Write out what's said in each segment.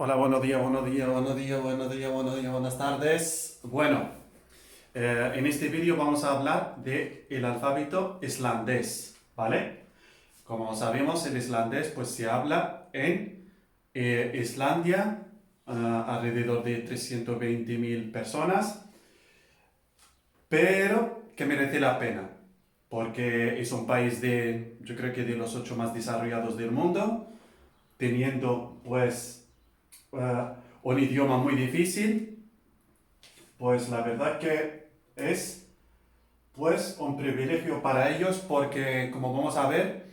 Hola, buenos días, buenos días, buenos días, buenos días, buenos días, buenas tardes. Bueno, en este vídeo vamos a hablar del alfabeto islandés, ¿vale? Como sabemos, el islandés pues se habla en Islandia, alrededor de 320.000 personas, pero que merece la pena, porque es un país yo creo que de los 8 más desarrollados del mundo, teniendo pues eh, un idioma muy difícil. Pues la verdad que es pues un privilegio para ellos porque como vamos a ver,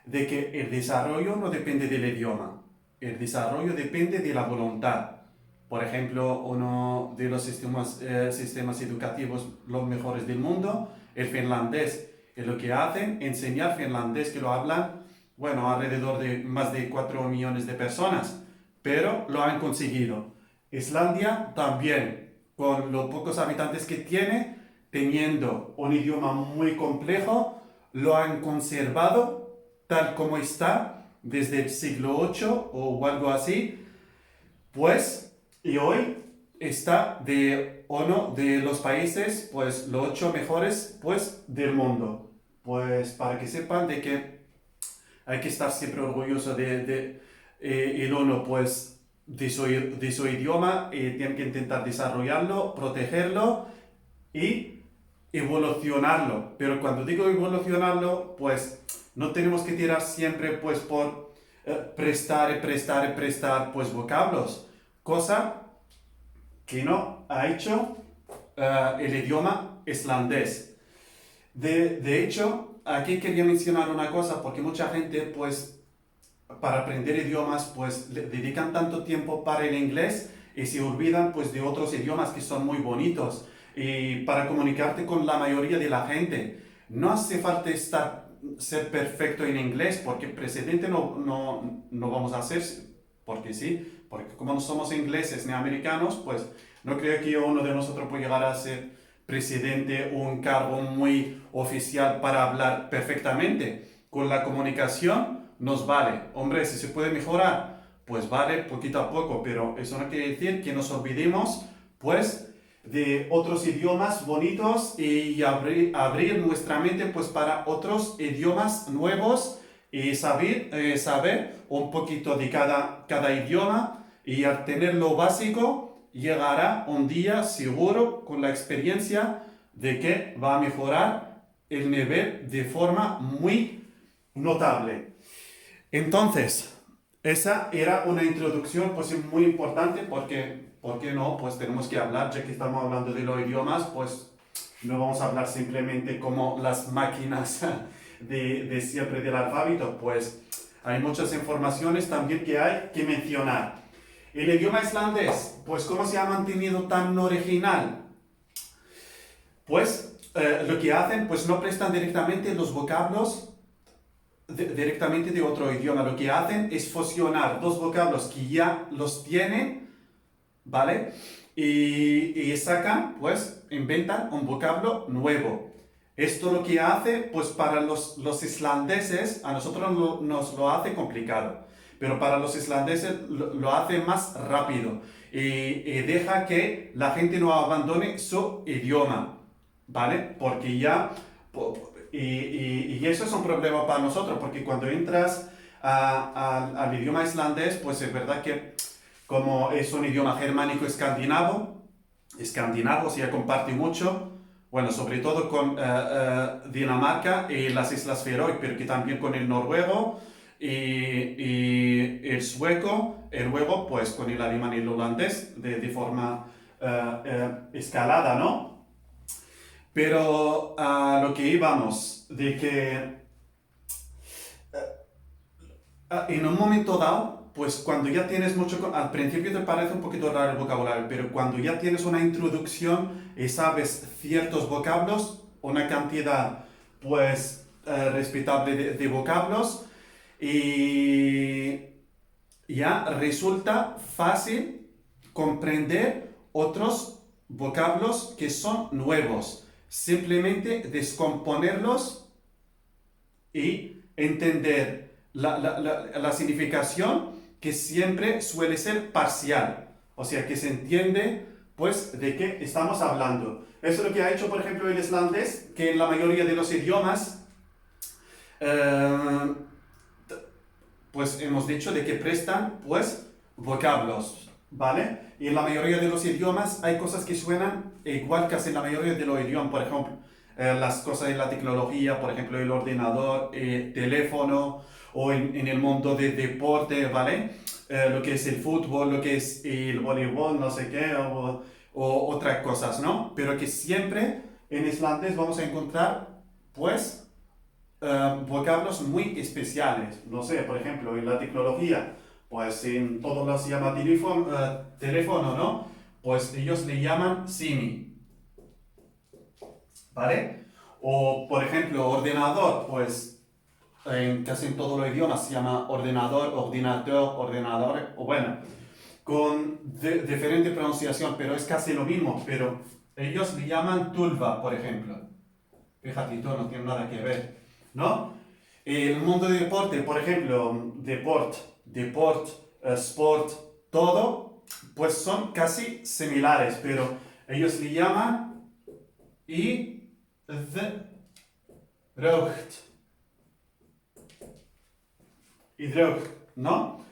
de que el desarrollo no depende del idioma, el desarrollo depende de la voluntad. Por ejemplo, uno de los sistemas educativos los mejores del mundo, el finlandés, es lo que hacen, enseñar finlandés que lo hablan, bueno, alrededor de más de 4 millones de personas, pero lo han conseguido. Islandia también, con los pocos habitantes que tiene, teniendo un idioma muy complejo, lo han conservado tal como está desde el siglo VIII o algo así, pues, y hoy está de uno de los países, pues, los 8 mejores, pues, del mundo. Pues, para que sepan de que hay que estar siempre orgulloso de el uno, pues, de su idioma, tienen que intentar desarrollarlo, protegerlo y evolucionarlo. Pero cuando digo evolucionarlo, pues no tenemos que tirar siempre pues por prestar y prestar y prestar pues vocablos, cosa que no ha hecho el idioma islandés. De hecho, aquí quería mencionar una cosa porque mucha gente pues para aprender idiomas pues le dedican tanto tiempo para el inglés y se olvidan pues de otros idiomas que son muy bonitos y para comunicarte con la mayoría de la gente. No hace falta ser perfecto en inglés porque precedente no vamos a hacer porque sí, porque como no somos ingleses ni americanos, pues no creo que uno de nosotros pueda llegar a ser presidente o un cargo muy oficial para hablar perfectamente. Con la comunicación nos vale. Hombre, si se puede mejorar, pues vale poquito a poco, pero eso no quiere decir que nos olvidemos, pues, de otros idiomas bonitos y abrir nuestra mente, pues, para otros idiomas nuevos y saber un poquito de cada idioma y al tener lo básico, llegará un día seguro con la experiencia de que va a mejorar el nivel de forma muy notable. Entonces, esa era una introducción pues muy importante porque, ¿por qué no? Pues tenemos que hablar, ya que estamos hablando de los idiomas, pues no vamos a hablar simplemente como las máquinas de siempre del alfabeto, pues hay muchas informaciones también que hay que mencionar. El idioma islandés, pues ¿cómo se ha mantenido tan original? Pues lo que hacen, pues no prestan directamente los vocablos directamente de otro idioma. Lo que hacen es fusionar dos vocablos que ya los tienen, ¿vale? Y sacan, pues, inventan un vocablo nuevo. Esto lo que hace, pues para los islandeses, a nosotros nos lo hace complicado, pero para los islandeses lo hace más rápido y deja que la gente no abandone su idioma, ¿vale? Porque ya y eso es un problema para nosotros, porque cuando entras al idioma islandés, pues es verdad que como es un idioma germánico escandinavo se comparte mucho, bueno, sobre todo con Dinamarca y las Islas Feroe, pero que también con el noruego y el sueco, y luego pues con el alemán y el holandés de forma escalada, ¿no? Pero a lo que íbamos, de que en un momento dado, pues cuando ya tienes mucho, al principio te parece un poquito raro el vocabulario, pero cuando ya tienes una introducción y sabes ciertos vocablos, una cantidad pues respetable de vocablos, y ya resulta fácil comprender otros vocablos que son nuevos. Simplemente descomponerlos y entender la significación que siempre suele ser parcial. O sea, que se entiende, pues, de qué estamos hablando. Eso es lo que ha hecho, por ejemplo, el islandés, que en la mayoría de los idiomas, eh, pues hemos dicho de que prestan, pues, vocablos, ¿vale? Y en la mayoría de los idiomas hay cosas que suenan igual casi en la mayoría de los idiomas, por ejemplo, las cosas en la tecnología, por ejemplo, el ordenador, teléfono, o en el mundo de deporte, ¿vale? Lo que es el fútbol, lo que es el voleibol, no sé qué, o otras cosas, ¿no? Pero que siempre en islandés vamos a encontrar, pues, vocablos muy especiales. No sé, por ejemplo, en la tecnología, pues en todos los se llama teléfono, teléfono, ¿no? Pues ellos le llaman simi, ¿vale? O, por ejemplo, ordenador, pues en casi en todos los idiomas se llama ordenador, ordinateur, ordenador, o bueno, con diferente pronunciación, pero es casi lo mismo, pero ellos le llaman tulva, por ejemplo. Fíjate, todo no tiene nada que ver, ¿no? El mundo de deporte, por ejemplo, sport, todo, pues son casi similares, pero ellos le llaman idrögt, idrögt, ¿no?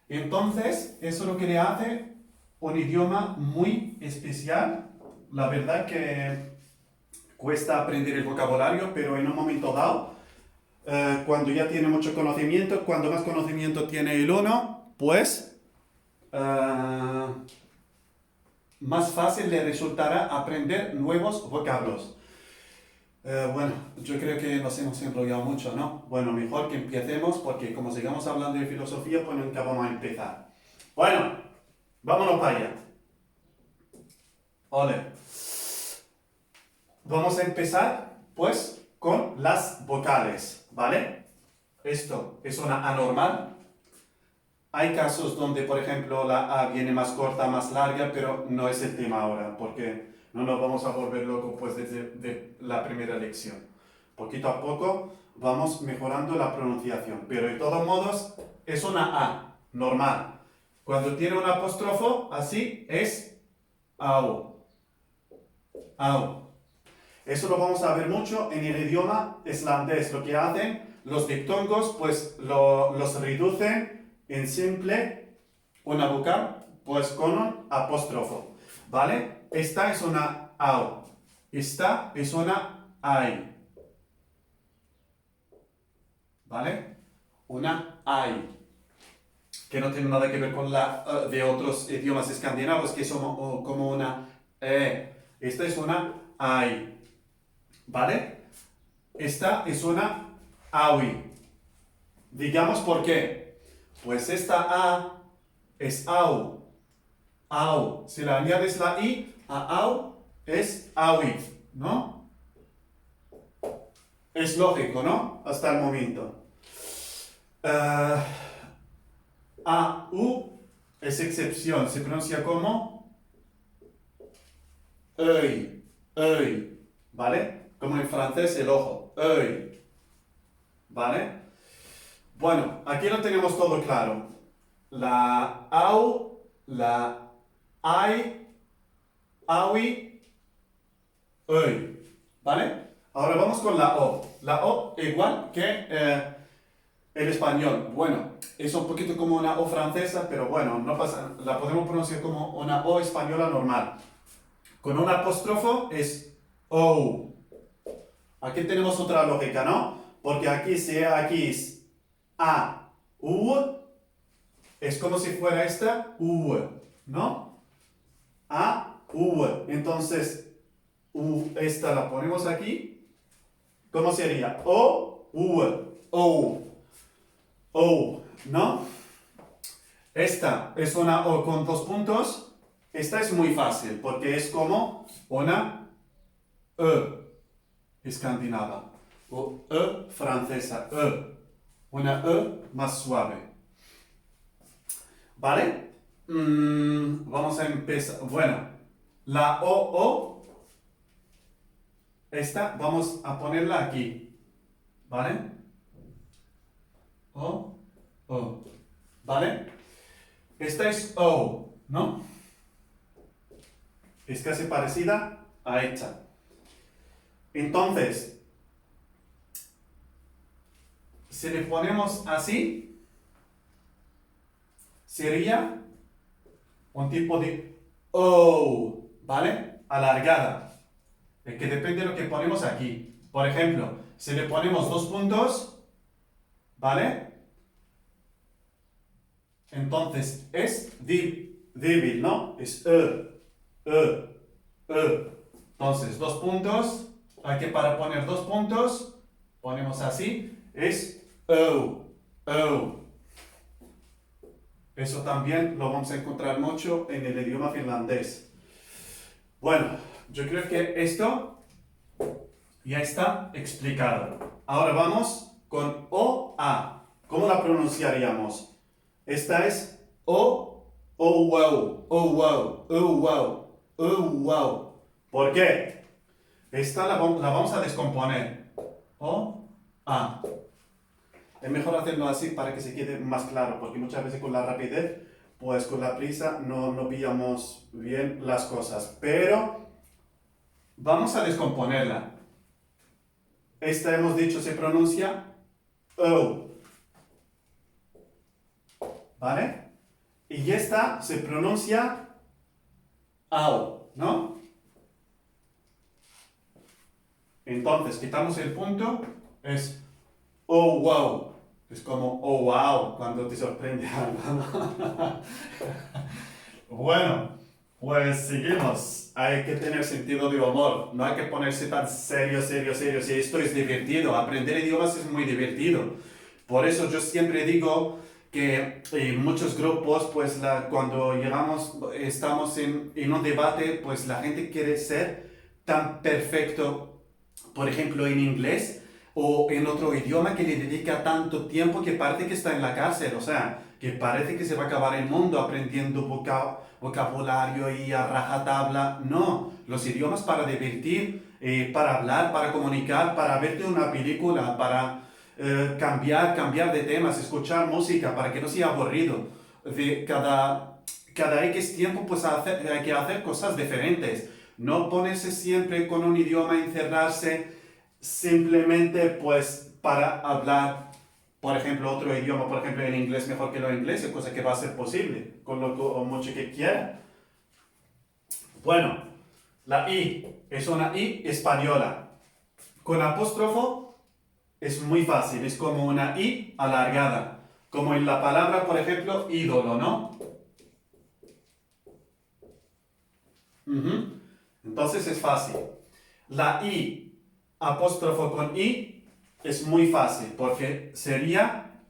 Entonces, eso es lo que le hace un idioma muy especial. La verdad que cuesta aprender el vocabulario, pero en un momento dado, cuando ya tiene mucho conocimiento, cuando más conocimiento tiene el uno, pues más fácil le resultará aprender nuevos vocablos. Bueno, yo creo que nos hemos enrollado mucho, ¿no? Bueno, mejor que empecemos porque como sigamos hablando de filosofía, pues nunca vamos a empezar. Bueno, vámonos para allá. Ole. Vamos a empezar, pues, con las vocales, ¿vale? Esto es una A normal. Hay casos donde, por ejemplo, la A viene más corta, más larga, pero no es el tema ahora, porque no nos vamos a volver locos pues desde la primera lección. Poquito a poco vamos mejorando la pronunciación, pero de todos modos es una A normal. Cuando tiene un apóstrofo, así es AU. AU. Eso lo vamos a ver mucho en el idioma islandés. Lo que hacen los diptongos, pues los reducen en simple una vocal, pues con un apóstrofo. ¿Vale? Esta es una AU. Esta es una AI. ¿Vale? Una AI. Que no tiene nada que ver con la de otros idiomas escandinavos, que son como una E. Esta es una AI. ¿Vale? Esta es una AUI. Digamos por qué. Pues esta A es AU. AU. Si le añades la I a AU, es AUI. ¿No? Es lógico, ¿no? Hasta el momento. AU es excepción. Se pronuncia como œil. Œil. ¿Vale? Como en francés el ojo. Œil. ¿Vale? Bueno, aquí lo tenemos todo claro. La AU, la AI, AUI, ÖI. ¿Vale? Ahora vamos con la O. La O igual que el español. Bueno, es un poquito como una O francesa, pero bueno, no pasa, la podemos pronunciar como una O española normal. Con un apóstrofo es OU. Aquí tenemos otra lógica, ¿no? Porque aquí es A, U, es como si fuera esta U, ¿no? A, U. Entonces, esta la ponemos aquí. ¿Cómo sería? O, U, O, O, ¿no? Esta es una O con dos puntos. Esta es muy fácil porque es como una E escandinava o E francesa, E. Una E más suave. ¿Vale? Vamos a empezar. Bueno, la O, esta vamos a ponerla aquí. ¿Vale? O. ¿Vale? Esta es O, ¿no? Es casi parecida a esta. Entonces, si le ponemos así, sería un tipo de O, ¿vale? Alargada. Que depende de lo que ponemos aquí. Por ejemplo, si le ponemos dos puntos, ¿vale? Entonces es débil, ¿no? Es E. Entonces, dos puntos. Aquí para poner dos puntos, ponemos así. Es O. Eso también lo vamos a encontrar mucho en el idioma finlandés. Bueno, yo creo que esto ya está explicado. Ahora vamos con O-A. ¿Cómo la pronunciaríamos? Esta es wow, wow. ¿Por qué? Esta la vamos a descomponer. O-A. Es mejor hacerlo así para que se quede más claro, porque muchas veces con la rapidez, pues con la prisa no pillamos bien las cosas. Pero vamos a descomponerla. Esta hemos dicho se pronuncia O. ¿Vale? Y esta se pronuncia AO, ¿no? Entonces, quitamos el punto, es oh wow. Es como oh wow cuando te sorprende algo, ¿no? Bueno, pues seguimos. Hay que tener sentido de humor. No hay que ponerse tan serio. Si esto es divertido. Aprender idiomas es muy divertido. Por eso yo siempre digo que en muchos grupos, pues cuando estamos en un debate, pues la gente quiere ser tan perfecto, por ejemplo, en inglés o en otro idioma, que le dedica tanto tiempo que parece que está en la cárcel, o sea, que parece que se va a acabar el mundo aprendiendo vocabulario y a rajatabla. No, los idiomas para divertir, para hablar, para comunicar, para verte una película, para cambiar de temas, escuchar música, para que no sea aburrido. De cada X tiempo pues hay que hacer cosas diferentes. No ponerse siempre con un idioma, encerrarse simplemente pues para hablar, por ejemplo, otro idioma, por ejemplo, el inglés mejor que lo inglés, cosa que va a ser posible, con lo mucho que quiera. Bueno, la I es una I española. Con apóstrofo es muy fácil, es como una I alargada. Como en la palabra, por ejemplo, ídolo, ¿no? Entonces es fácil. La I apóstrofo con I es muy fácil porque sería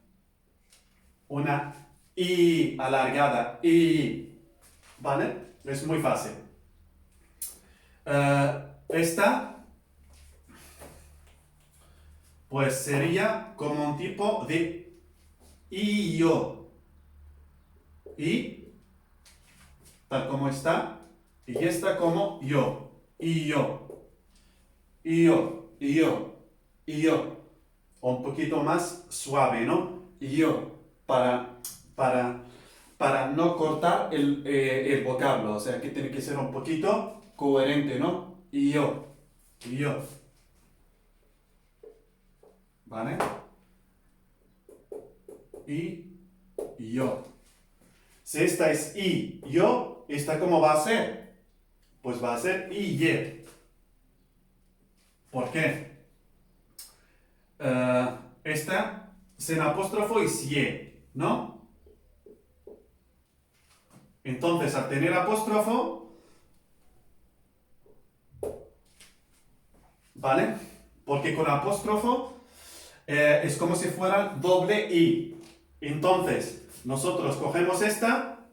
una I alargada. I. ¿Vale? Es muy fácil. Esta pues sería como un tipo de I yo. I, tal como está. Y esta como yo. Y yo. Y yo. Y yo. Y yo. Un poquito más suave, ¿no? Y yo. Para, para no cortar el vocablo. O sea, que tiene que ser un poquito coherente, ¿no? Y yo. Y yo. ¿Vale? Y yo. Si esta es y yo, ¿esta cómo va a ser? Pues va a ser y ye. ¿Por qué? Esta sin apóstrofo es ye, ¿no? Entonces, al tener apóstrofo, ¿vale? Porque con apóstrofo es como si fuera doble i. Entonces, nosotros cogemos esta,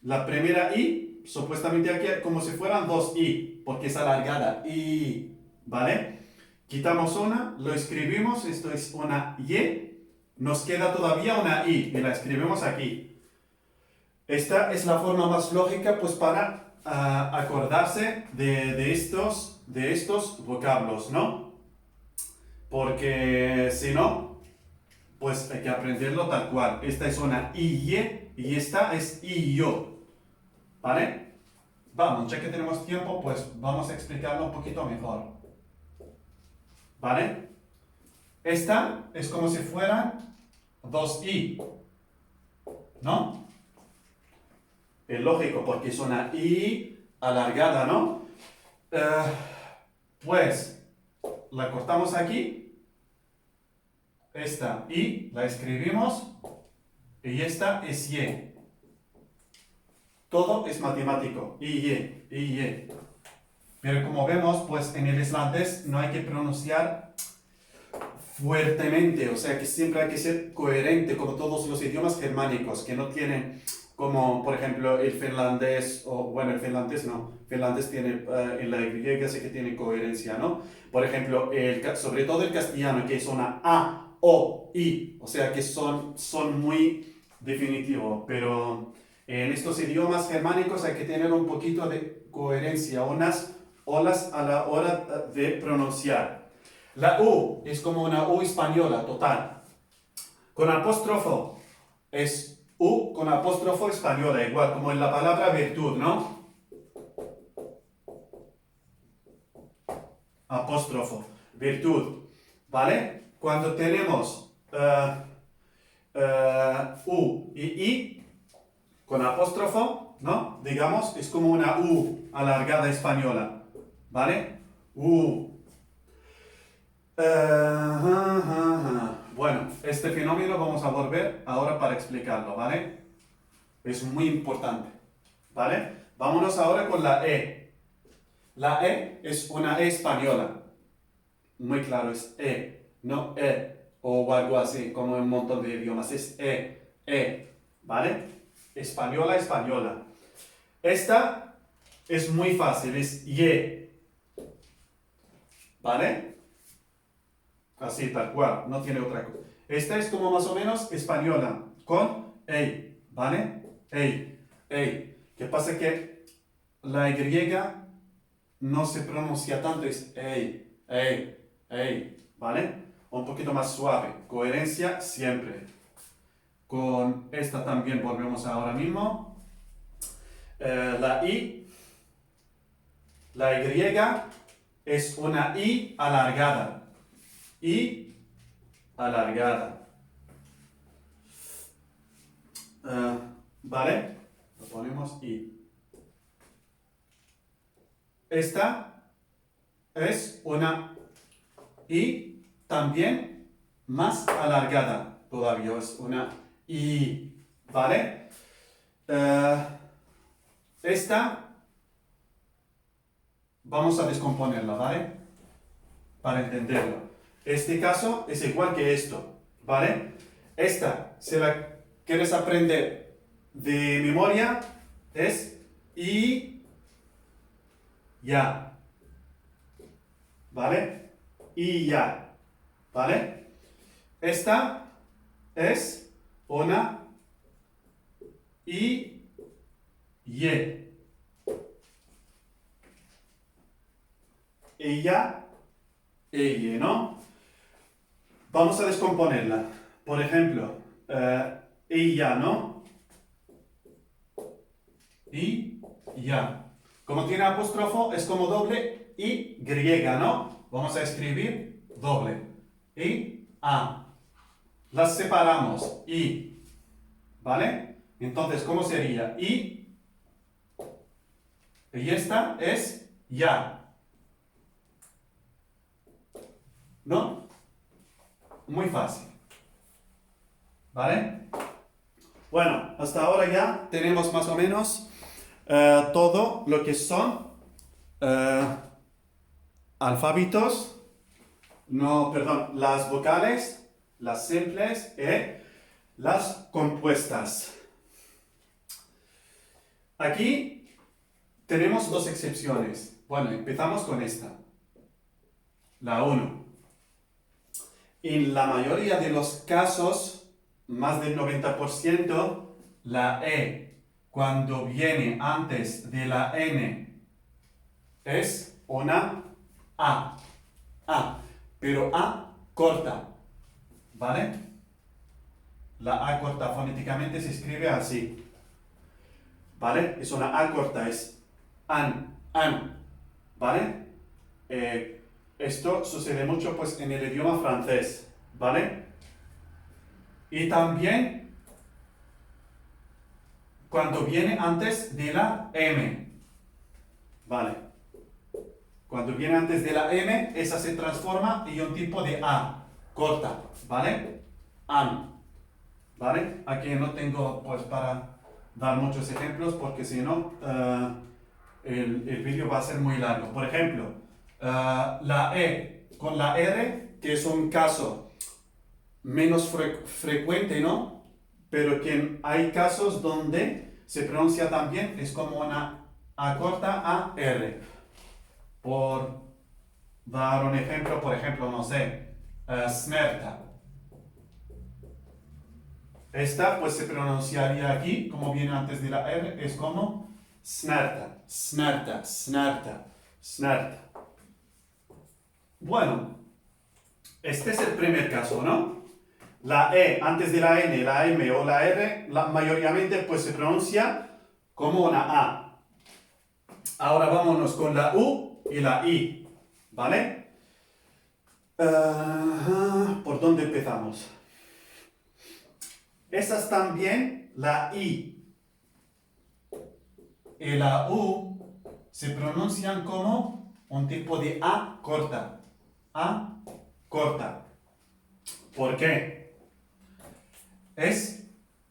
la primera i, supuestamente aquí como si fueran dos i, porque es alargada, i, ¿vale? Quitamos una, lo escribimos, esto es una y, nos queda todavía una i, y la escribimos aquí. Esta es la forma más lógica pues para acordarse de estos vocablos, ¿no? Porque si no, pues hay que aprenderlo tal cual. Esta es una IY y esta es y yo, ¿vale? Vamos, ya que tenemos tiempo, pues vamos a explicarlo un poquito mejor, ¿vale? Esta es como si fueran dos i, ¿no? Es lógico, porque es una i alargada, ¿no? Pues la cortamos aquí, esta i la escribimos y esta es y. Todo es matemático, y. Pero como vemos, pues en el islandés no hay que pronunciar fuertemente, o sea que siempre hay que ser coherente, como todos los idiomas germánicos, que no tienen, como por ejemplo el finlandés, o bueno, el finlandés no, finlandés tiene, en la griega sí que tiene coherencia, ¿no? Por ejemplo, sobre todo el castellano, que es una A, O, I, o sea que son muy definitivos, pero en estos idiomas germánicos hay que tener un poquito de coherencia, unas olas a la hora de pronunciar. La U es como una U española, total. Con apóstrofo es U con apóstrofo española, igual como en la palabra virtud, ¿no? Apóstrofo, virtud, ¿vale? Cuando tenemos U y I con apóstrofo, ¿no? Digamos, es como una U alargada española, ¿vale? U. Bueno, este fenómeno vamos a volver ahora para explicarlo, ¿vale? Es muy importante, ¿vale? Vámonos ahora con la E. La E es una E española. Muy claro, es E, no E o algo así, como en un montón de idiomas. Es ¿vale? Española, española. Esta es muy fácil, es Y, ¿vale? Así, tal cual, no tiene otra cosa. Esta es como más o menos española, con EI, ¿vale? EI. ¿Qué pasa? Que la Y no se pronuncia tanto, es EI, ¿vale? Un poquito más suave, coherencia siempre. Con esta también volvemos ahora mismo. La Y es una I alargada. Y alargada. ¿Vale? Lo ponemos y. Esta es una y también más alargada todavía. Es una y. ¿Vale? Esta vamos a descomponerla, ¿vale? Para entenderlo. Este caso es igual que esto, ¿vale? Esta, si la quieres aprender de memoria, es y ya, ¿vale? Y ya, ¿vale? Esta es una y ye. Ella, ella, ¿no? Vamos a descomponerla. Por ejemplo, ella, ¿no? Y ya. Como tiene apóstrofo, es como doble y griega, ¿no? Vamos a escribir doble. Y a. Las separamos. Y. ¿Vale? Entonces, ¿cómo sería? Y esta es ya. ¿No? Muy fácil. ¿Vale? Bueno, hasta ahora ya tenemos más o menos todo lo que son alfabetos, no, perdón, las vocales, las simples y las compuestas. Aquí tenemos dos excepciones. Bueno, empezamos con esta, la 1. En la mayoría de los casos, más del 90%, la E, cuando viene antes de la N, es una A. Pero A corta, ¿vale? La A corta fonéticamente se escribe así. ¿Vale? Es una A corta, es an. ¿Vale? Esto sucede mucho pues en el idioma francés. ¿Vale? Y también cuando viene antes de la M. ¿Vale? Cuando viene antes de la M, esa se transforma en un tipo de A corta. ¿Vale? An. ¿Vale? Aquí no tengo pues para dar muchos ejemplos porque si no el vídeo va a ser muy largo. Por ejemplo, la E con la R, que es un caso menos frecuente, ¿no? Pero que hay casos donde se pronuncia también, es como una A corta A R. Por dar un ejemplo, por ejemplo, no sé, smerta. Esta pues se pronunciaría aquí, como viene antes de la R, es como snarta, snarta, snarta, snarta. Bueno, este es el primer caso, ¿no? La E antes de la N, la M o la R, mayoritariamente pues se pronuncia como una A. Ahora vámonos con la U y la I, ¿vale? ¿Por dónde empezamos? Esas también, la I y la U se pronuncian como un tipo de A corta. A corta. ¿Por qué? Es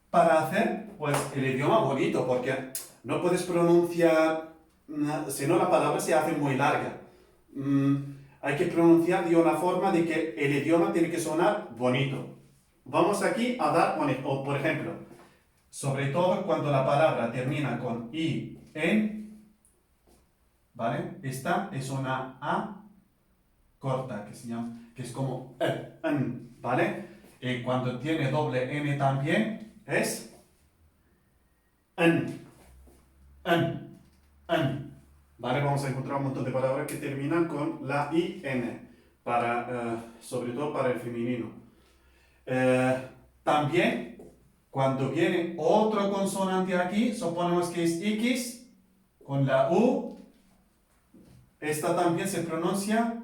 para hacer pues el idioma bonito, porque no puedes pronunciar, si no la palabra se hace muy larga. Hay que pronunciar de una forma de que el idioma tiene que sonar bonito. Vamos aquí a dar, por ejemplo, sobre todo cuando la palabra termina con I, en, ¿vale? Esta es una A corta, que es como en, ¿vale? Y cuando tiene doble N también, es en, en. ¿Vale? Vamos a encontrar un montón de palabras que terminan con la IN, sobre todo para el femenino. También, cuando viene otro consonante aquí, suponemos que es X, con la U, esta también se pronuncia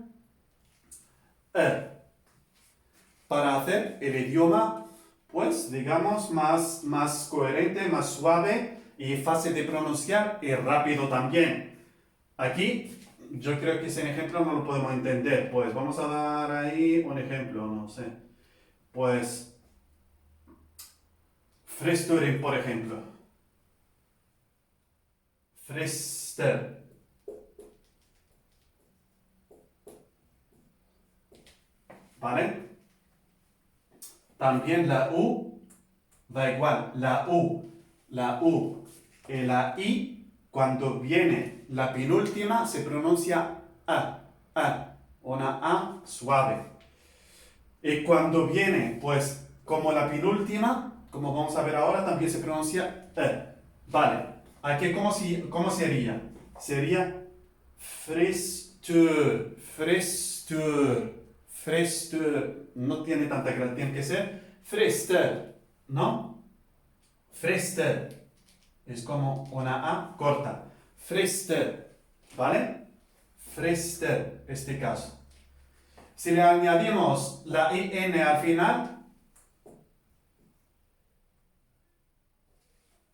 para hacer el idioma, pues, digamos, más coherente, más suave y fácil de pronunciar y rápido también. Aquí, yo creo que ese ejemplo no lo podemos entender, pues vamos a dar ahí un ejemplo, no sé. Pues, Fristurin, por ejemplo. Frister. ¿Vale? También la U da igual. La U y la I, cuando viene la penúltima, se pronuncia A. Una A suave. Y cuando viene, pues, como la penúltima, como vamos a ver ahora, también se pronuncia E. Vale. Aquí, ¿cómo sería? Sería fristur, fristur, fristur. No tiene tanta gracia, tiene que ser frister, ¿no? Frister. Es como una A corta. Frister, ¿vale? Frister, este caso. Si le añadimos la IN al final,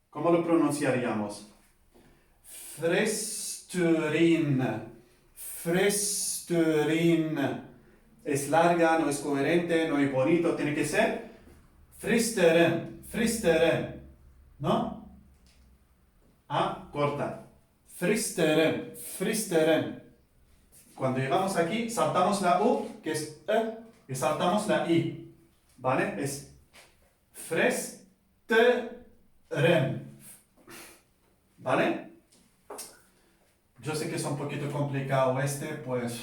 ¿cómo lo pronunciaríamos? Fristurin. Fristurin. Es larga, no es coherente, no es bonito, tiene que ser fristeren. Fristeren. ¿No? A corta. Fristeren. Fristeren. Cuando llegamos aquí, saltamos la U, que es E, y saltamos la I. ¿Vale? Es fresteren. ¿Vale? Yo sé que es un poquito complicado pues,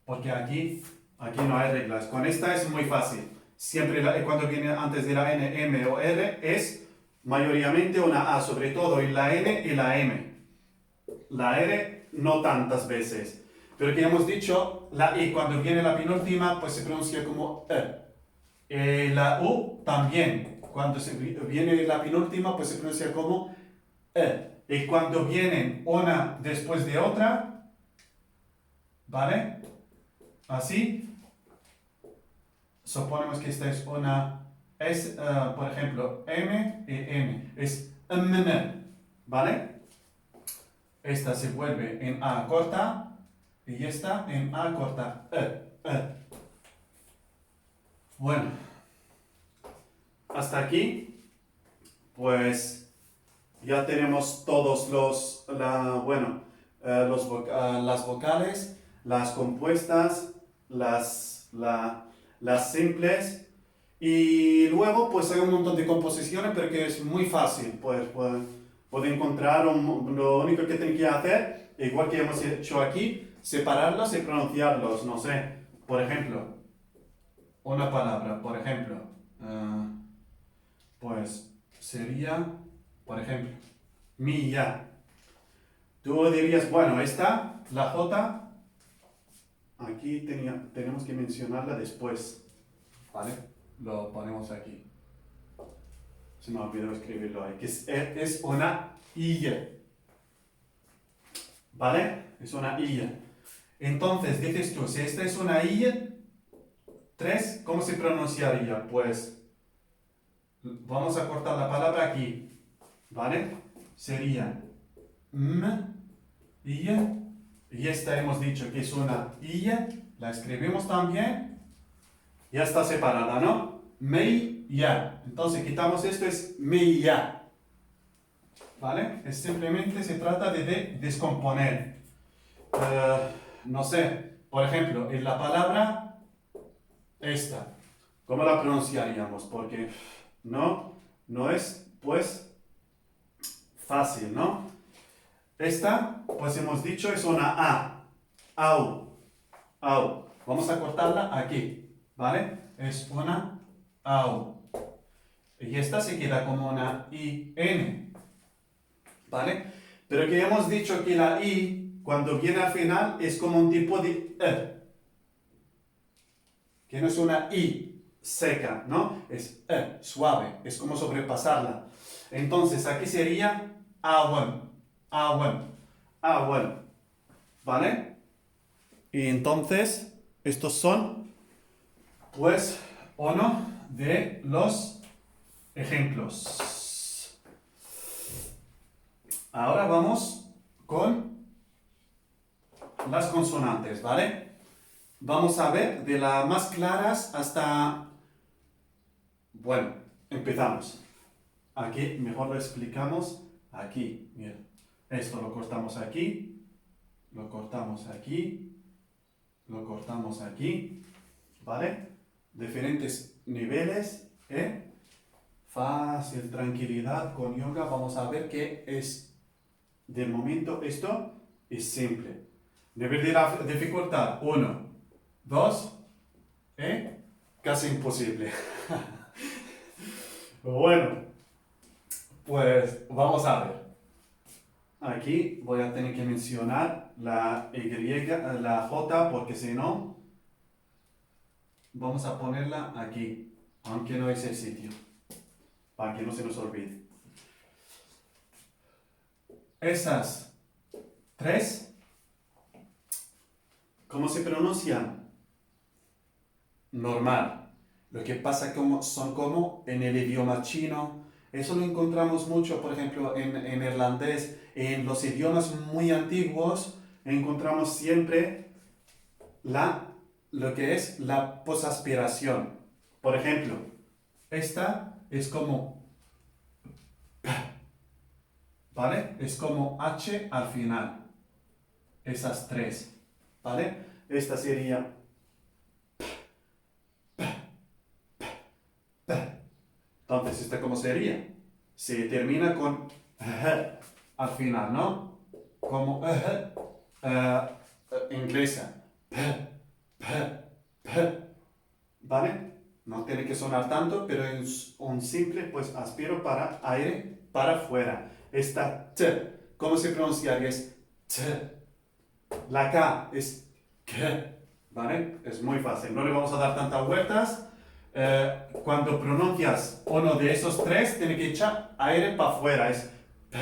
porque aquí no hay reglas. Con esta es muy fácil. Siempre cuando viene antes de la N, M o R, es mayoritariamente una A, sobre todo en la N y la M. La R no tantas veces. Pero que hemos dicho, la I cuando viene la penúltima, pues se pronuncia como E. La U también. Cuando viene la penúltima, pues se pronuncia como E. Y cuando vienen una después de otra, ¿vale? Así, suponemos que esta es una, es, por ejemplo, M y M. Es MN, ¿vale? Esta se vuelve en A corta y esta en A corta. Bueno, hasta aquí, pues ya tenemos todos las vocales, las compuestas, las simples. Y luego, pues hay un montón de composiciones, pero que es muy fácil. Puede encontrar lo único que tienen que hacer, igual que hemos hecho aquí, separarlos y pronunciarlos. No sé, por ejemplo, una palabra, por ejemplo, pues sería, por ejemplo, milla. Tú dirías, bueno, esta, la J, aquí tenemos que mencionarla después. ¿Vale? Lo ponemos aquí. Se me olvidó escribirlo ahí. Que es una I. ¿Vale? Es una I. Entonces, dices tú, si esta es una I, 3, ¿cómo se pronunciaría? Pues vamos a cortar la palabra aquí. ¿Vale? Sería M, I. Y esta hemos dicho que es una I. La escribimos también. Ya está separada, ¿no? Mei, ya. Entonces quitamos esto, es mei, ya. ¿Vale? Es simplemente se trata de descomponer. No sé, por ejemplo, en la palabra esta, ¿cómo la pronunciaríamos? Porque no es, pues, fácil, ¿no? Esta, pues hemos dicho, es una A. Au. Au. Vamos a cortarla aquí, ¿vale? Es una AU. Y esta se queda como una IN, ¿vale? Pero que hemos dicho que la I, cuando viene al final, es como un tipo de E. Que no es una I seca, ¿no? Es E, suave. Es como sobrepasarla. Entonces, aquí sería A1. A1. A1. ¿Vale? Y entonces, estos son, pues, uno de los ejemplos. Ahora vamos con las consonantes, ¿vale? Vamos a ver de las más claras hasta... Bueno, empezamos. Aquí mejor lo explicamos. Aquí, mira. Esto lo cortamos aquí, lo cortamos aquí, lo cortamos aquí, ¿vale? Diferentes niveles, ¿eh? Fácil, tranquilidad, con yoga. Vamos a ver qué es. De momento esto es simple. Nivel de la dificultad, 1, 2, casi imposible. Bueno, pues vamos a ver. Aquí voy a tener que mencionar la Y, la J, porque si no, vamos a ponerla aquí, aunque no es el sitio, para que no se nos olvide. Esas 3, ¿cómo se pronuncian? Normal. Lo que pasa son como en el idioma chino. Eso lo encontramos mucho, por ejemplo, en irlandés. En los idiomas muy antiguos encontramos siempre lo que es la posaspiración. Por ejemplo, esta es como, ¿vale? Es como H al final. Esas 3, ¿vale? Esta sería... Entonces, ¿esta cómo sería? Se termina con al final, ¿no? Como inglesa. ¿Vale? No tiene que sonar tanto, pero es un simple, pues aspiro para aire para afuera. Esta T, ¿cómo se pronunciaría? Es T. La K es K. ¿Vale? Es muy fácil. No le vamos a dar tantas vueltas. Cuando pronuncias uno de esos tres, tiene que echar aire para afuera. Es p,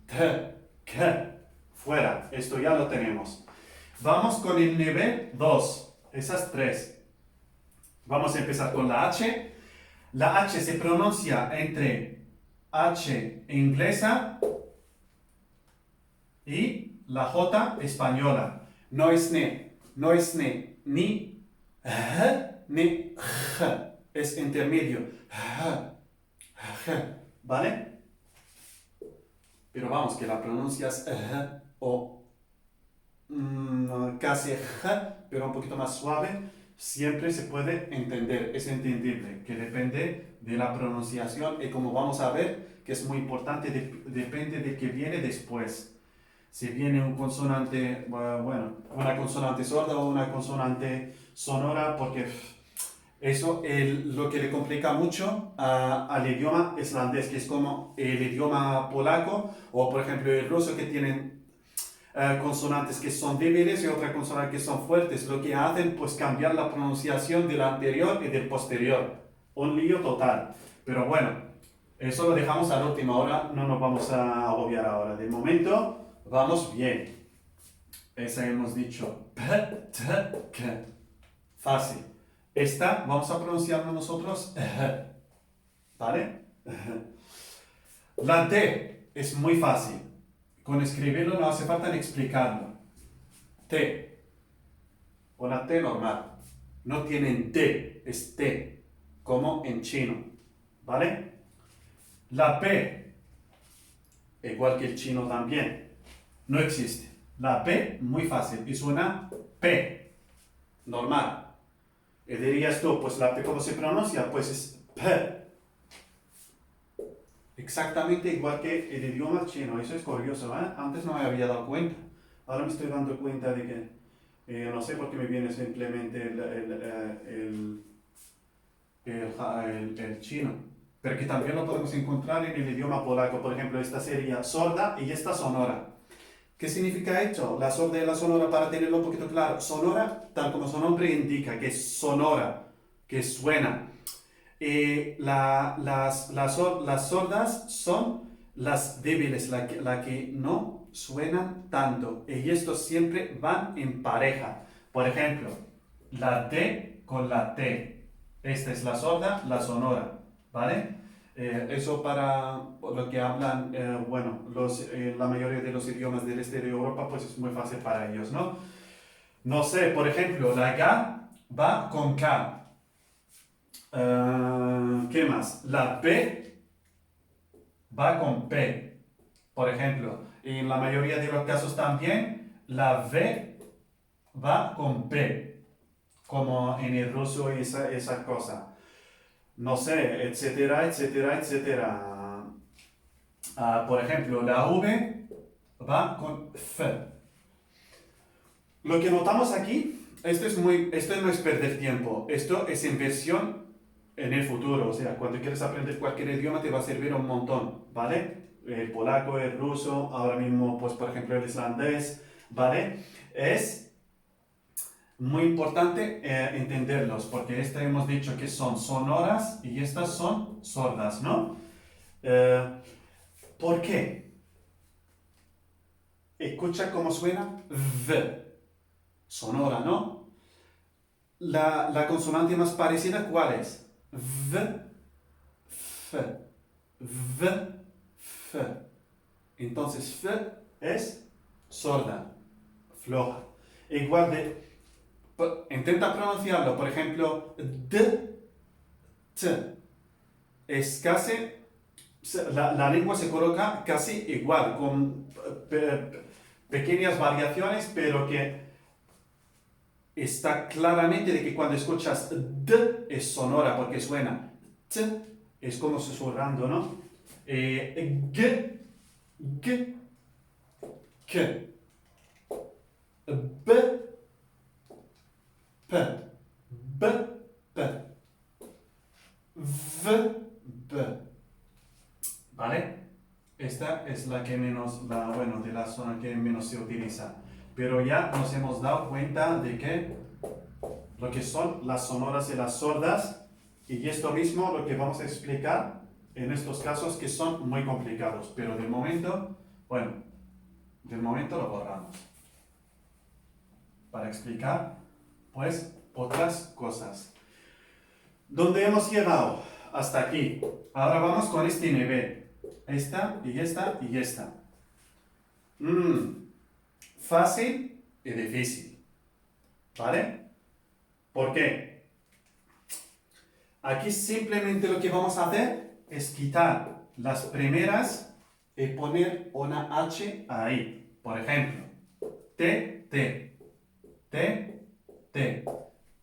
t, k, fuera. Esto ya lo tenemos. Vamos con el nivel 2. Esas tres. Vamos a empezar con la H. La H se pronuncia entre H inglesa y la J española. No es ne, no es ne, ni ni j. Es intermedio. ¿Vale? Pero vamos, que la pronuncias o casi pero un poquito más suave. Siempre se puede entender, es entendible, que depende de la pronunciación y como vamos a ver, que es muy importante, depende de qué viene después. Si viene un consonante, bueno, una consonante sorda o una consonante sonora, porque eso lo que le complica mucho al idioma islandés, que es como el idioma polaco o por ejemplo el ruso que tienen consonantes que son débiles y otras consonantes que son fuertes, lo que hacen pues cambiar la pronunciación del anterior y del posterior. Un lío total. Pero bueno, eso lo dejamos a la última hora, no nos vamos a agobiar ahora. De momento, vamos bien. Esa hemos dicho. P, t, k. Fácil. Esta vamos a pronunciarlo nosotros. ¿Vale? La D es muy fácil. Con escribirlo no hace falta ni explicarlo. T. Una T normal. No tienen D, es T, como en chino. ¿Vale? La P, igual que el chino también, no existe. La P, muy fácil, es una P, normal. Y dirías tú, pues la P, ¿cómo se pronuncia? Pues es P. Exactamente igual que el idioma chino, eso es curioso, ¿eh? Antes no me había dado cuenta. Ahora me estoy dando cuenta de que, no sé por qué me viene simplemente el chino, pero que también lo podemos encontrar en el idioma polaco. Por ejemplo, esta sería sorda y esta sonora. ¿Qué significa esto? La sorda y la sonora, para tenerlo un poquito claro. Sonora, tal como su nombre indica, que es sonora, que suena. Las sordas son las débiles, la que no suenan tanto. Y estos siempre van en pareja. Por ejemplo, la D con la T. Esta es la sorda, la sonora. ¿Vale? Eso para lo que hablan, bueno, la mayoría de los idiomas del este de Europa, pues es muy fácil para ellos, ¿no? No sé, por ejemplo, la K va con K. ¿Qué más? La P va con P, por ejemplo. En la mayoría de los casos también, la V va con P, como en el ruso y esa cosa. No sé, etcétera, etcétera, etcétera. Por ejemplo, la V va con F. Lo que notamos aquí, esto no es perder tiempo, esto es inversión en el futuro. O sea, cuando quieres aprender cualquier idioma te va a servir un montón, ¿vale? El polaco, el ruso, ahora mismo, pues por ejemplo el islandés, ¿vale? Es muy importante entenderlos, porque hemos dicho que son sonoras y estas son sordas, ¿no? ¿Por qué? Escucha cómo suena V, sonora, ¿no? La consonante más parecida, ¿cuál es? V, F, V, F. Entonces, F es sorda, floja. Igual de intenta pronunciarlo, por ejemplo, D, T. Es casi, la lengua se coloca casi igual, con pequeñas variaciones, pero que está claramente de que cuando escuchas D es sonora, porque suena T, es como susurrando, ¿no? G, G, K, B, P, B, P, V, B. ¿Vale? Esta es la que menos, bueno, de la zona que menos se utiliza. Pero ya nos hemos dado cuenta de que lo que son las sonoras y las sordas Y esto mismo lo que vamos a explicar en estos casos que son muy complicados, pero de momento, bueno, del momento lo borramos. Para explicar, pues, otras cosas. ¿Dónde hemos llegado? Hasta aquí. Ahora vamos con este nivel. Esta y esta y esta. Fácil y difícil. ¿Vale? ¿Por qué? Aquí simplemente lo que vamos a hacer es quitar las primeras y poner una H ahí. Por ejemplo, T, T, T, T.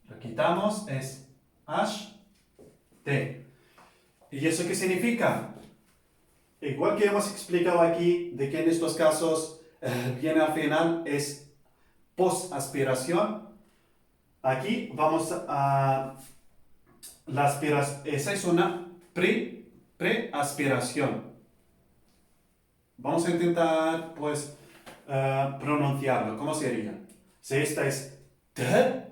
Lo quitamos, es H, T. ¿Y eso qué significa? Igual que hemos explicado aquí, de que en estos casos viene al final, es post-aspiración. Aquí vamos a... esa es una pre-aspiración. Vamos a intentar, pues, pronunciarlo. ¿Cómo sería? Si esta es T,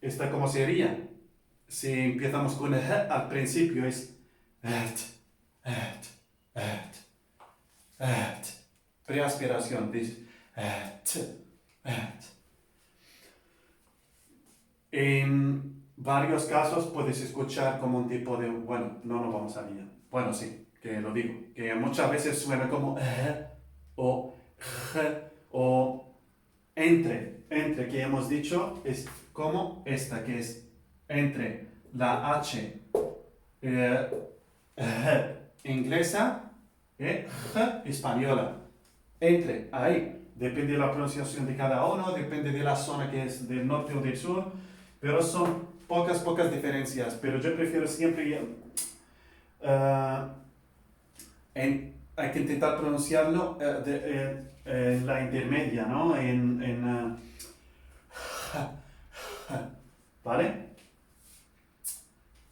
¿esta cómo sería? Si empezamos con al principio es preaspiración. En varios casos puedes escuchar como un tipo de, bueno, no nos vamos a liar. Bueno, sí, que lo digo, que muchas veces suena como o o entre que hemos dicho es como esta que es entre la H inglesa y española. Entre ahí, depende de la pronunciación de cada uno, depende de la zona que es del norte o del sur, pero son pocas diferencias. Pero yo prefiero siempre hay que intentar pronunciarlo en la intermedia, ¿no? ¿Vale?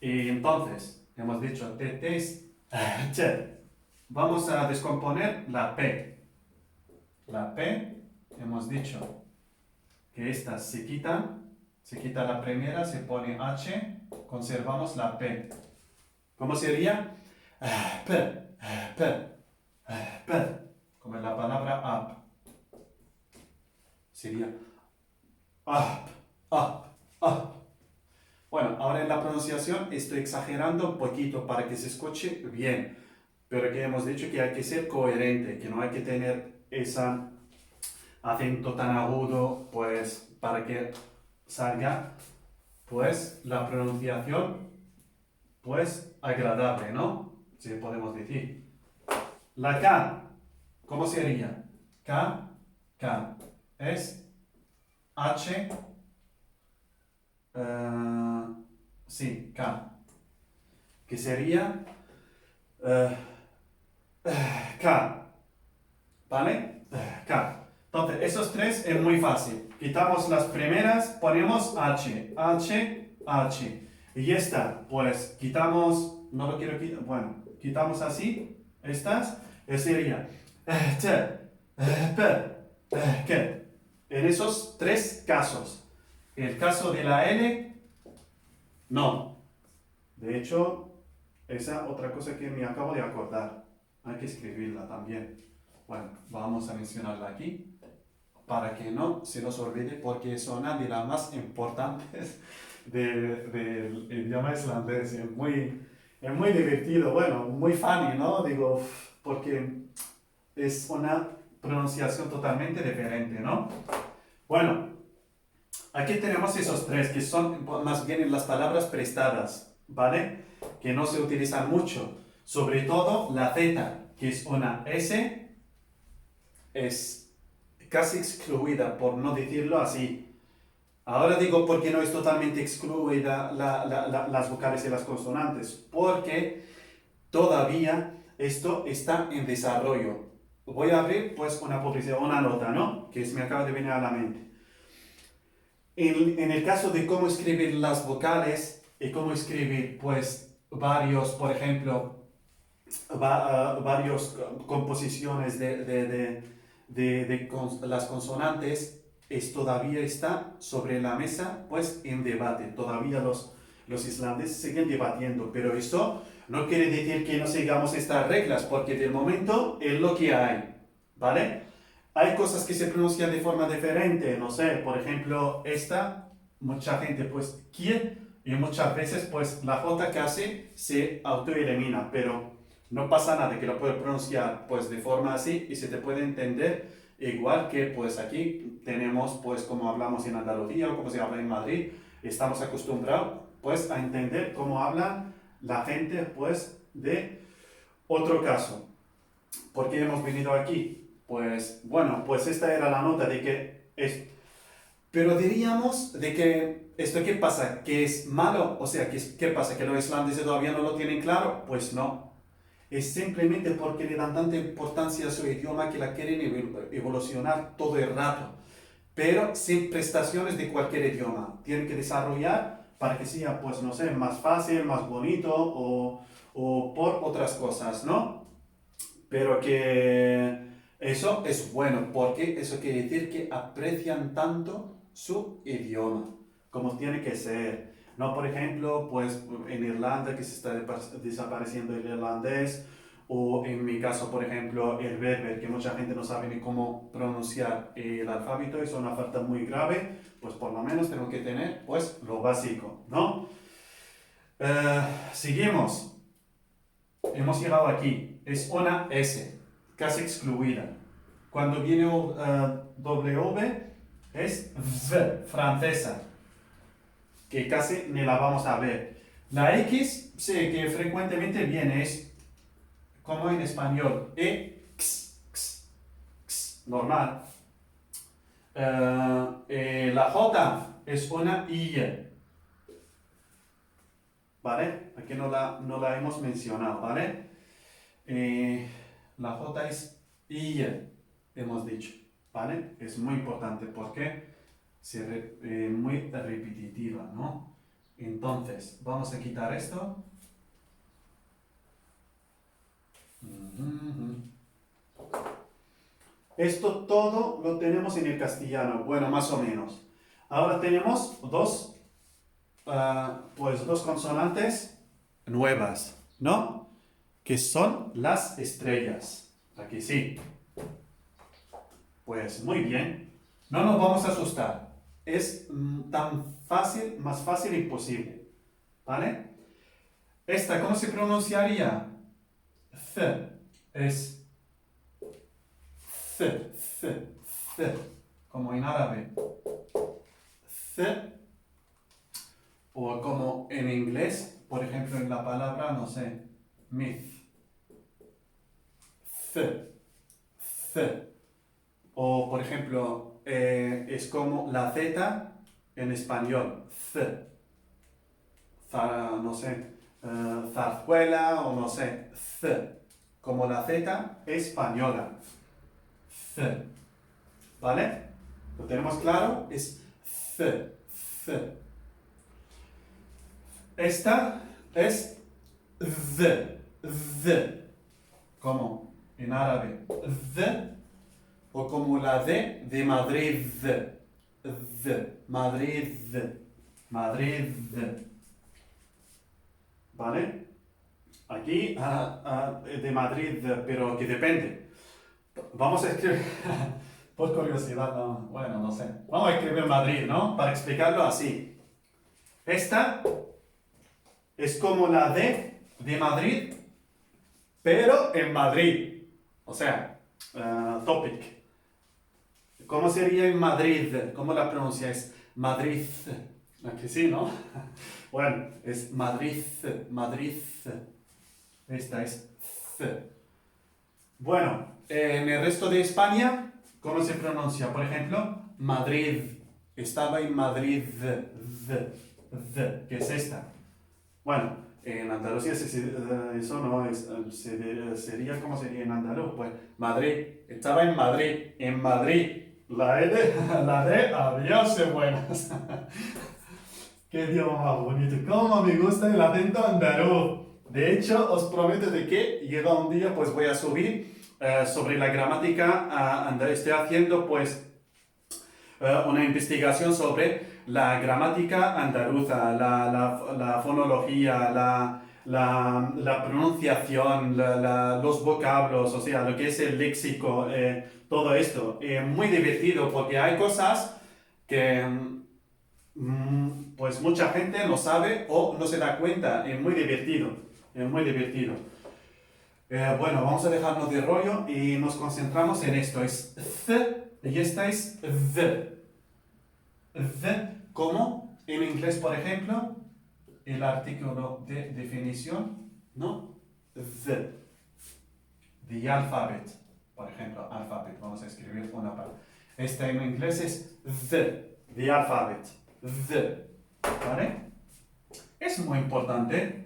Y entonces, hemos dicho T es T. Vamos a descomponer la P. La P, hemos dicho que estas se quitan, se quita la primera, se pone H, conservamos la P. ¿Cómo sería? P, P, P, como en la palabra up. Sería up, up, up. Bueno, ahora en la pronunciación estoy exagerando un poquito para que se escuche bien, pero que hemos dicho que hay que ser coherente, que no hay que tener ese acento tan agudo, pues para que salga pues la pronunciación pues agradable, ¿no? Si podemos decir. La K, ¿cómo sería? K, K, es H, sí, K, que sería K, ¿vale? K. Entonces, esos tres es muy fácil. Quitamos las primeras, ponemos H, H, H. Y ya está. Pues quitamos, no lo quiero quitar, bueno, quitamos así, estas, y sería T, P, K. En esos tres casos. El caso de la L, no. De hecho, esa otra cosa que me acabo de acordar. Hay que escribirla también. Bueno, vamos a mencionarla aquí para que no se nos olvide porque es una de las más importantes del idioma islandés. Es muy divertido, bueno, muy funny, ¿no? Digo, porque es una pronunciación totalmente diferente, ¿no? Bueno, aquí tenemos esos tres que son más bien las palabras prestadas, ¿vale? Que no se utilizan mucho. Sobre todo la Z, que es una S, es casi excluida, por no decirlo así. Ahora digo porque no es totalmente excluida las vocales y las consonantes, porque todavía esto está en desarrollo. Voy a abrir pues una publicidad, una nota, ¿no? Que me acaba de venir a la mente. En el caso de cómo escribir las vocales y cómo escribir pues varios, por ejemplo, varios composiciones las consonantes, todavía está sobre la mesa, pues en debate. Todavía los islandeses siguen debatiendo, pero eso no quiere decir que no sigamos estas reglas, porque de momento es lo que hay, ¿vale? Hay cosas que se pronuncian de forma diferente, no sé, por ejemplo, esta, mucha gente pues quiere y muchas veces pues la J casi se autoelimina, pero no pasa nada, que lo puedes pronunciar pues de forma así y se te puede entender igual que pues aquí tenemos pues como hablamos en Andalucía o como se habla en Madrid, estamos acostumbrados pues a entender cómo habla la gente pues de otro caso. ¿Por qué hemos venido aquí? Pues bueno, pues esta era la nota de que es, pero diríamos de que esto qué pasa, que es malo, o sea, ¿qué pasa? ¿Que los islandeses todavía no lo tienen claro? Pues no. Es simplemente porque le dan tanta importancia a su idioma que la quieren evolucionar todo el rato, pero sin prestaciones de cualquier idioma. Tienen que desarrollar para que sea, pues no sé, más fácil, más bonito o por otras cosas, ¿no? Pero que eso es bueno, porque eso quiere decir que aprecian tanto su idioma, como tiene que ser. No, por ejemplo, pues en Irlanda que se está desapareciendo el irlandés, o en mi caso, por ejemplo, el berber, que mucha gente no sabe ni cómo pronunciar el alfabeto, es una falta muy grave, pues por lo menos tengo que tener pues lo básico, ¿no? Seguimos. Hemos llegado aquí. Es una S, casi excluida. Cuando viene W es V, francesa, que casi ni la vamos a ver. La X, sí, que frecuentemente viene, es como en español, X, X, X, normal. La J es una I, ¿vale? Aquí no la hemos mencionado, ¿vale? La J es I, hemos dicho, ¿vale? Es muy importante porque es muy repetitiva, ¿no? Entonces, vamos a quitar esto. Esto todo lo tenemos en el castellano, bueno, más o menos. Ahora tenemos dos consonantes nuevas, ¿no? Que son las estrellas. Aquí sí. Pues muy bien. No nos vamos a asustar. Es tan fácil, más fácil imposible. ¿Vale? Esta, ¿cómo se pronunciaría? C. Es C, C, C. Como en árabe. C. O como en inglés, por ejemplo, en la palabra, no sé, myth. C. C. O, por ejemplo, es como la Z en español. Z. No sé, zarzuela o no sé, Z. Como la Z española. Z. ¿Vale? ¿Lo tenemos claro? Es Z. Z. Esta es Z. Z. Como en árabe. Z. O como la D de Madrid. D. Madrid. Madrid. ¿Vale? Aquí de Madrid, pero que depende. Vamos a escribir, por curiosidad, no, bueno, no sé. Vamos a escribir Madrid, ¿no? Para explicarlo así. Esta es como la D de Madrid, pero en Madrid. O sea, topic. ¿Cómo sería en Madrid? ¿Cómo la pronunciáis? Madrid. Aquí sí, ¿no? Bueno, es Madrid, Madrid. Esta es C. Bueno, en el resto de España, ¿cómo se pronuncia? Por ejemplo, Madrid. Estaba en Madrid. ¿Qué es esta? Bueno, en Andalucía eso no es, sería, ¿cómo sería en andaluz? Pues Madrid. Estaba en Madrid. En Madrid. La D había buenas. Qué idioma más bonito. Cómo me gusta el acento andaluz. De hecho, os prometo de que llega un día, pues voy a subir sobre la gramática andaluz. Estoy haciendo, pues, una investigación sobre la gramática andaluza, la fonología, la pronunciación, los vocablos, o sea, lo que es el léxico, todo esto. Muy divertido porque hay cosas que pues mucha gente no sabe o no se da cuenta. Es muy divertido, es muy divertido. Bueno, vamos a dejarnos de rollo y nos concentramos en esto. Es th y esta es the. The, como en inglés, por ejemplo, el artículo de definición, ¿no? The alphabet, por ejemplo, alphabet, vamos a escribir una palabra. Esta en inglés es the alphabet, the, ¿vale? Es muy importante.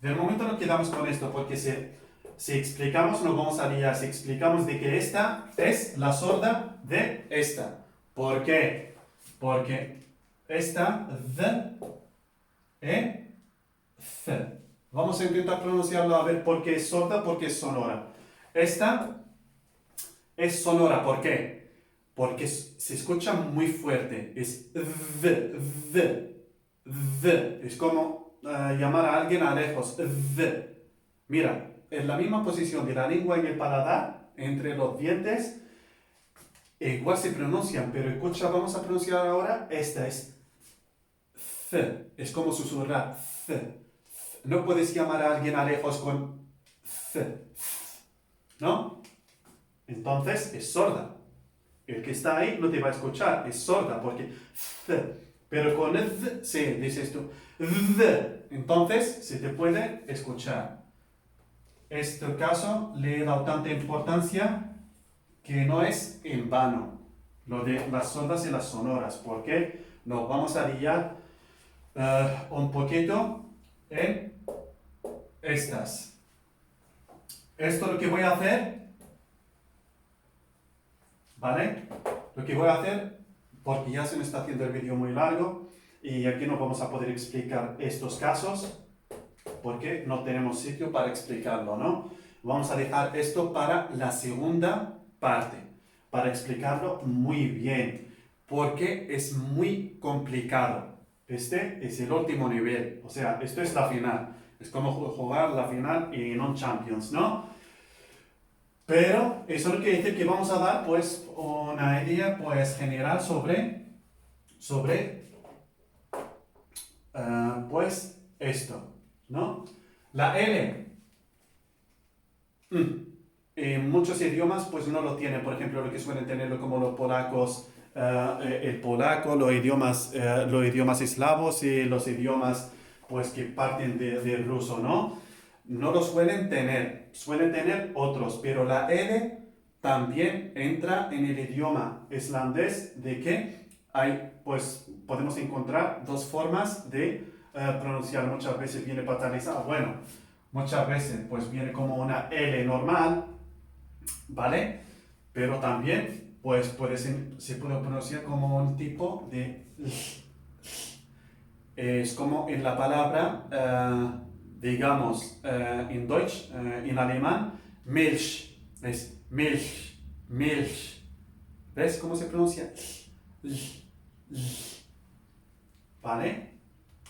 De momento nos quedamos con esto, porque si explicamos, nos vamos a liar. Si explicamos de que esta es la sorda de esta. ¿Por qué? Porque esta, the, th. Vamos a intentar pronunciarlo a ver por qué es sorda, porque es sonora. Esta es sonora, ¿por qué? Porque se escucha muy fuerte. Es the. Es como llamar a alguien a lejos. The. Mira, en la misma posición de la lengua en el paladar, entre los dientes, igual se pronuncian, pero escucha, vamos a pronunciar ahora, esta es th, es como susurrar, th. No puedes llamar a alguien a lejos con th, ¿no? Entonces es sorda. El que está ahí no te va a escuchar, es sorda, porque th. Pero con th, sí, dices tú, th. Entonces se te puede escuchar. Este caso le he dado tanta importancia que no es en vano lo de las sordas y las sonoras, porque nos vamos a liar un poquito en estas. Esto lo que voy a hacer, ¿vale? Lo que voy a hacer, porque ya se me está haciendo el vídeo muy largo y aquí no vamos a poder explicar estos casos porque no tenemos sitio para explicarlo, ¿no? Vamos a dejar esto para la segunda parte, para explicarlo muy bien, porque es muy complicado. Este es el último nivel, o sea, esto es la final. Es como jugar la final en un Champions, ¿no? Pero eso no quiere decir que vamos a dar, pues, una idea, pues, general sobre pues, esto, ¿no? La L. En muchos idiomas pues no lo tienen, por ejemplo lo que suelen tenerlo como los polacos, el polaco, los idiomas eslavos y los idiomas pues que parten del ruso, ¿no? No lo suelen tener otros, pero la L también entra en el idioma islandés de que hay, pues podemos encontrar dos formas de pronunciar, muchas veces viene paternizada, bueno, muchas veces pues viene como una L normal, ¿vale? Pero también pues se puede pronunciar como un tipo de es como en la palabra, digamos, en Deutsch, en alemán, Milch, es Milch, Milch. ¿Ves cómo se pronuncia? ¿Vale?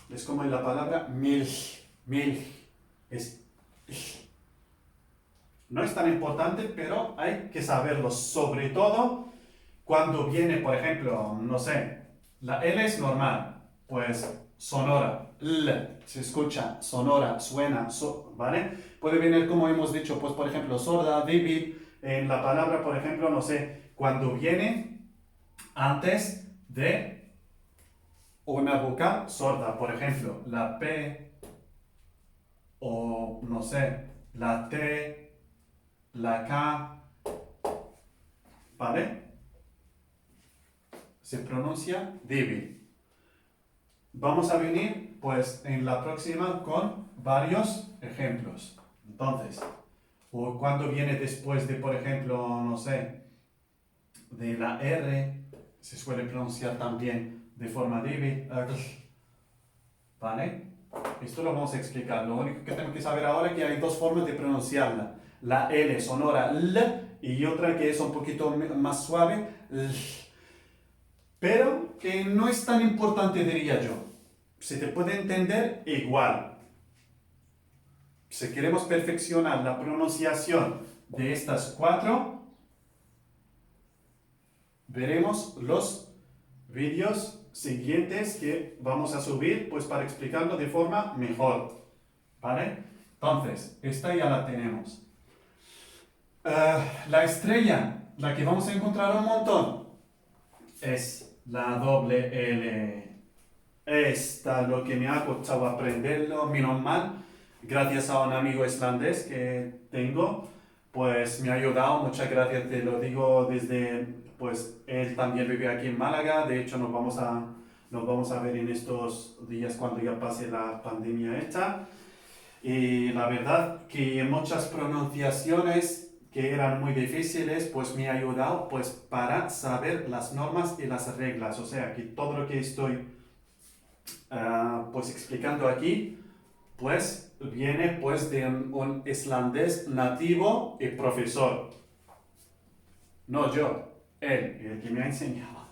Es como en la palabra Milch, Milch. No es tan importante, pero hay que saberlo, sobre todo cuando viene, por ejemplo, no sé, la L es normal, pues sonora, L, se escucha, sonora, suena, ¿vale? Puede venir, como hemos dicho, pues por ejemplo, sorda, débil, en la palabra, por ejemplo, no sé, cuando viene antes de una vocal sorda, por ejemplo, la P, o no sé, la T, la K, ¿vale? Se pronuncia débil. Vamos a venir pues en la próxima con varios ejemplos. Entonces, o cuando viene después de, por ejemplo, no sé, de la R, se suele pronunciar también de forma débil, ¿vale? Esto lo vamos a explicar. Lo único que tengo que saber ahora es que hay dos formas de pronunciarla. La L sonora L y otra que es un poquito más suave, L. pero que no es tan importante, diría yo. Se te puede entender igual. Si queremos perfeccionar la pronunciación de estas cuatro, veremos los vídeos siguientes que vamos a subir pues para explicarlo de forma mejor, ¿vale? Entonces, esta ya la tenemos. La estrella, la que vamos a encontrar un montón, es la doble L. Esta lo que me ha costado aprenderlo, menos mal, gracias a un amigo islandés que tengo, pues me ha ayudado, muchas gracias, te lo digo desde, pues él también vive aquí en Málaga, de hecho nos vamos a ver en estos días cuando ya pase la pandemia esta, y la verdad que muchas pronunciaciones que eran muy difíciles, pues me ha ayudado pues para saber las normas y las reglas, o sea que todo lo que estoy pues explicando aquí, pues viene pues de un islandés nativo y profesor. No yo, él, el que me ha enseñado.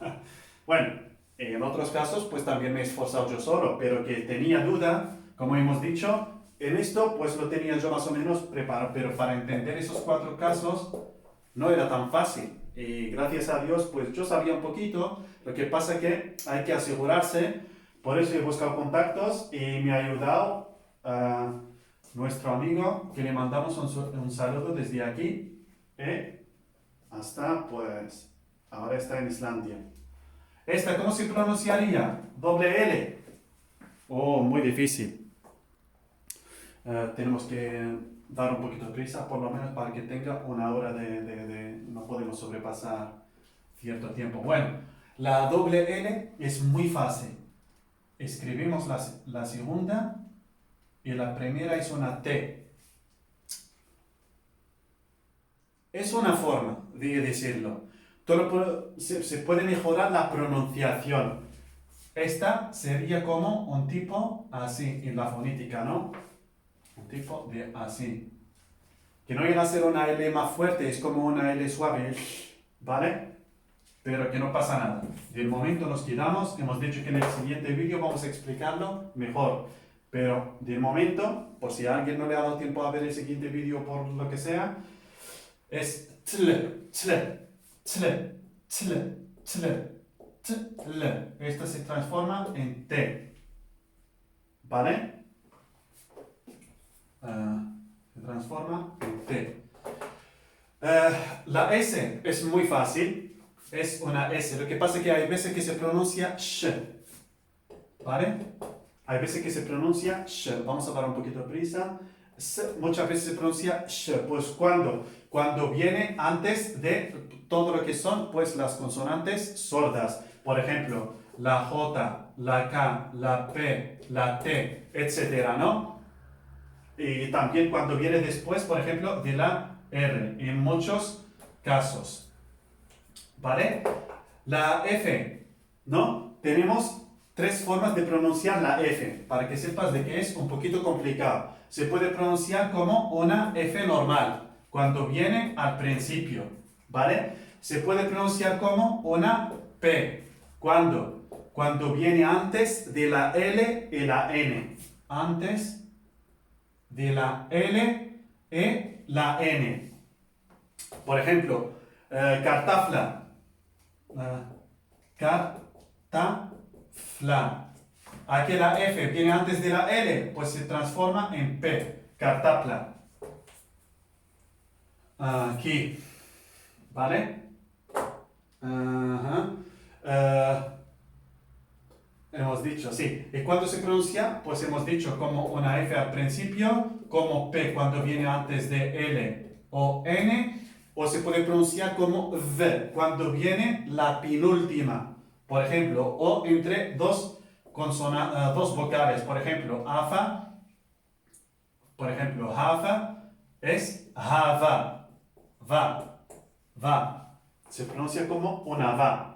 Bueno, en otros casos pues también me he esforzado yo solo, pero que tenía duda, como hemos dicho, en esto pues lo tenía yo más o menos preparado, pero para entender esos cuatro casos no era tan fácil. Y gracias a Dios pues yo sabía un poquito, lo que pasa que hay que asegurarse, por eso he buscado contactos y me ha ayudado nuestro amigo, que le mandamos un saludo desde aquí, hasta pues ahora está en Islandia. Esta, ¿cómo se pronunciaría? Doble L. Oh, muy difícil. Tenemos que dar un poquito de prisa, por lo menos para que tenga una hora no podemos sobrepasar cierto tiempo. Bueno, la doble L es muy fácil. Escribimos la segunda y la primera es una T. Es una forma de decirlo. Se puede mejorar la pronunciación. Esta sería como un tipo así en la fonética, ¿no? Un tipo de así. Que no llega a ser una L más fuerte, es como una L suave, ¿vale? Pero que no pasa nada. De momento nos quedamos, hemos dicho que en el siguiente vídeo vamos a explicarlo mejor. Pero de momento, por si a alguien no le ha dado tiempo a ver el siguiente vídeo por lo que sea, es tle, tle, tle, tle, tle, tle. Esta se transforma en T. ¿Vale? Se transforma en T. La S es muy fácil. Es una S. Lo que pasa es que hay veces que se pronuncia sh. ¿Vale? Hay veces que se pronuncia sh. Vamos a dar un poquito de prisa. Muchas veces se pronuncia sh. Pues cuando viene antes de todo lo que son pues las consonantes sordas. Por ejemplo, la J, la K, la P, la T, etcétera, ¿no? Y también cuando viene después, por ejemplo, de la R, en muchos casos. ¿Vale? La F, ¿no? Tenemos tres formas de pronunciar la F, para que sepas de que es un poquito complicado. Se puede pronunciar como una F normal, cuando viene al principio, ¿vale? Se puede pronunciar como una P, cuando viene antes de la L y la N. Antes de la L y la N. Por ejemplo, cartafla. Cartafla. Aquí la F viene antes de la L, pues se transforma en P. Cartafla. Aquí. ¿Vale? Hemos dicho, sí. ¿Y cuándo se pronuncia? Pues hemos dicho como una F al principio, como P cuando viene antes de L o N, o se puede pronunciar como V cuando viene la penúltima, por ejemplo, o entre dos vocales, por ejemplo, AFA, por ejemplo, HAFA es HAVA, va, se pronuncia como una va.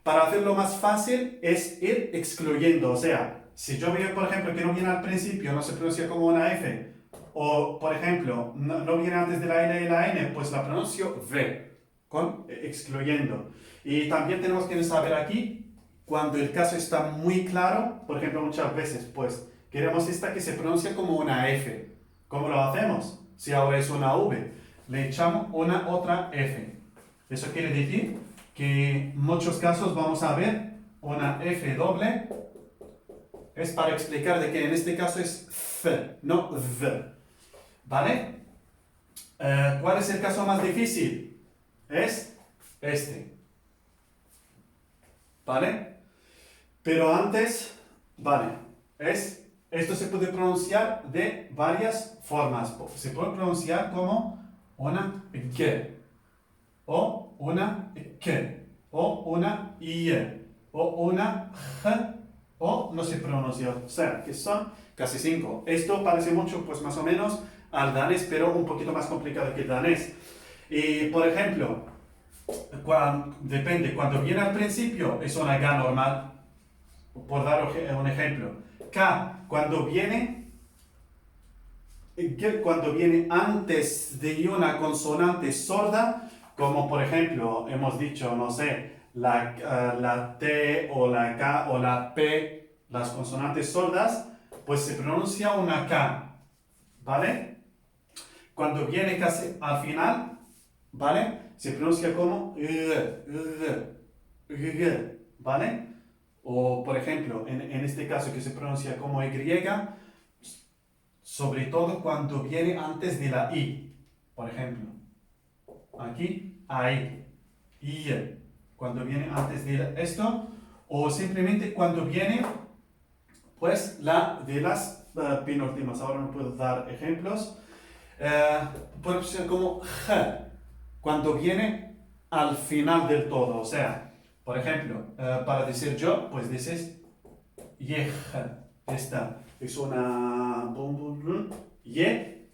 Para hacerlo más fácil es ir excluyendo, o sea, si yo veo, por ejemplo, que no viene al principio, no se pronuncia como una F, o, por ejemplo, no viene antes de la L y la N, pues la pronuncio V. con excluyendo. Y también tenemos que saber aquí, cuando el caso está muy claro, por ejemplo, muchas veces, pues, queremos esta que se pronuncia como una F. ¿Cómo lo hacemos? Si ahora es una V, le echamos una otra F. Eso quiere decir que en muchos casos vamos a ver una F doble. Es para explicar de que en este caso es F, no V. ¿Vale? ¿Cuál es el caso más difícil? Es este. ¿Vale? Pero antes, vale, esto se puede pronunciar de varias formas. Se puede pronunciar como una G, o una K, o una I, o una G, o no se pronuncia. O sea, que son casi 5. Esto parece mucho, pues más o menos, al danés, pero un poquito más complicado que el danés. Y, por ejemplo, depende, cuando viene al principio es una G normal, por dar un ejemplo. K, cuando viene antes de una consonante sorda, como por ejemplo hemos dicho, no sé, la T o la K o la P, las consonantes sordas, pues se pronuncia una K, ¿vale? Cuando viene casi al final, ¿vale? Se pronuncia como ¿vale? O, por ejemplo, en este caso que se pronuncia como Y, sobre todo cuando viene antes de la I. Por ejemplo, aquí, ahí, I. Cuando viene antes de esto, o simplemente cuando viene, pues, la de las penúltimas. Ahora no puedo dar ejemplos. Puede ser como G, cuando viene al final del todo. O sea, por ejemplo, para decir yo, pues dices Yej. Esta es una ye,